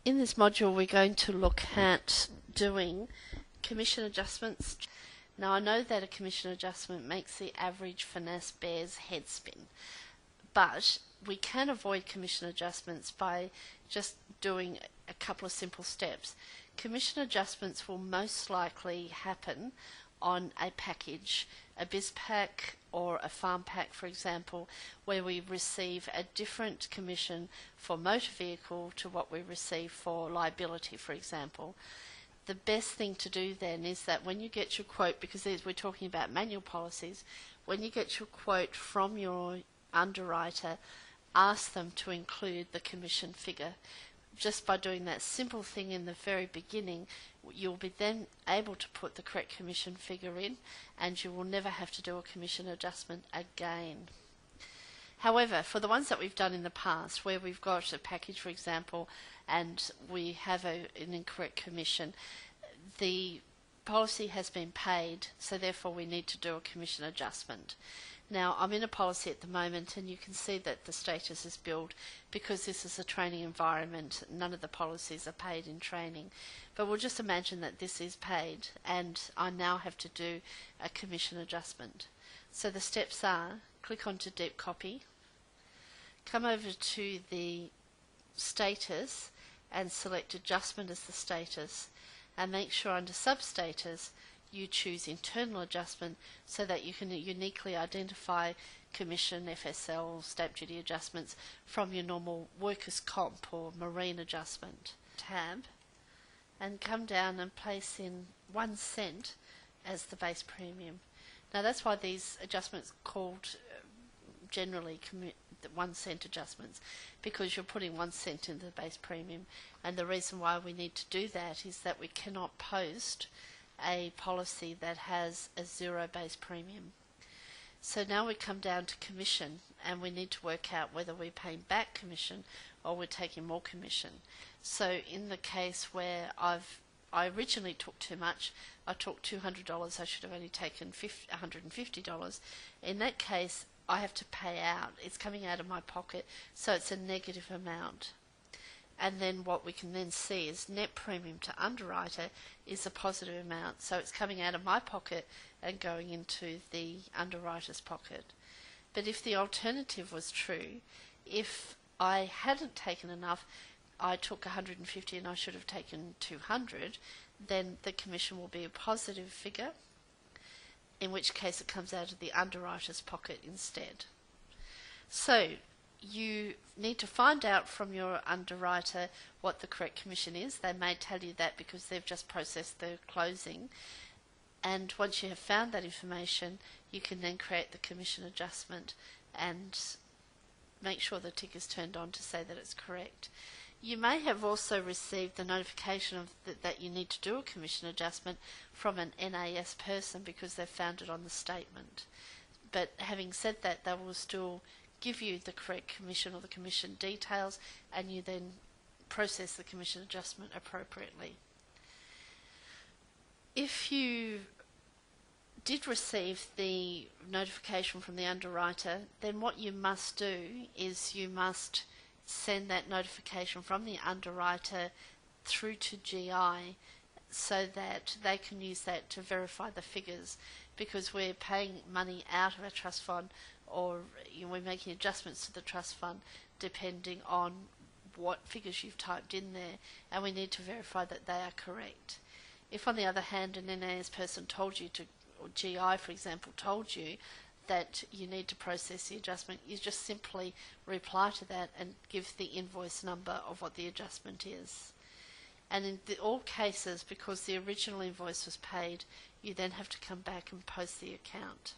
In this module we're going to look at doing commission adjustments. Now I know that a commission adjustment makes the average finesse bear's head spin, but we can avoid commission adjustments by just doing a couple of simple steps. Commission adjustments will most likely happen on a package, a biz pack or a farm pack, for example, where we receive a different commission for motor vehicle to what we receive for liability, for example. The best thing to do then is that when you get your quote, because we're talking about manual policies, when you get your quote from your underwriter, ask them to include the commission figure. Just by doing that simple thing in the very beginning, you'll be then able to put the correct commission figure in, and you will never have to do a commission adjustment again. However, for the ones that we've done in the past, where we've got a package, for example, and we have an incorrect commission, the policy has been paid, so therefore we need to do a commission adjustment. Now, I'm in a policy at the moment, and you can see that the status is billed because this is a training environment. None of the policies are paid in training. But we'll just imagine that this is paid, and I now have to do a commission adjustment. So the steps are, click onto Deep Copy, come over to the status and select Adjustment as the status, and make sure under Substatus you choose internal adjustment so that you can uniquely identify commission, FSL, stamp duty adjustments from your normal workers' comp or marine adjustment. Tab, and come down and place in 1 cent as the base premium. Now that's why these adjustments are called generally 1 cent adjustments, because you're putting 1 cent into the base premium, and the reason why we need to do that is that we cannot post a policy that has a 0 base premium. So now we come down to commission, and we need to work out whether we're paying back commission or we're taking more commission. So in the case where I originally took too much, I took $200, I should have only taken $150. In that case, I have to pay out. It's coming out of my pocket, so it's a negative amount. And then what we can then see is net premium to underwriter is a positive amount, so it's coming out of my pocket and going into the underwriter's pocket. But if the alternative was true, if I hadn't taken enough, I took 150 and I should have taken 200, then the commission will be a positive figure, in which case it comes out of the underwriter's pocket instead. So you need to find out from your underwriter what the correct commission is. They may tell you that because they've just processed the closing, and once you have found that information, you can then create the commission adjustment and make sure the tick is turned on to say that it's correct. You may have also received the notification of that you need to do a commission adjustment from an NAS person because they've found it on the statement. But having said that, they will still give you the correct commission or the commission details, and you then process the commission adjustment appropriately. If you did receive the notification from the underwriter, then what you must do is you must send that notification from the underwriter through to GI so that they can use that to verify the figures, because we're paying money out of a trust fund, or we're making adjustments to the trust fund depending on what figures you've typed in there, and we need to verify that they are correct. If on the other hand an NAS person told you to, or GI for example told you that you need to process the adjustment, you just simply reply to that and give the invoice number of what the adjustment is. And in all cases, because the original invoice was paid, you then have to come back and post the account.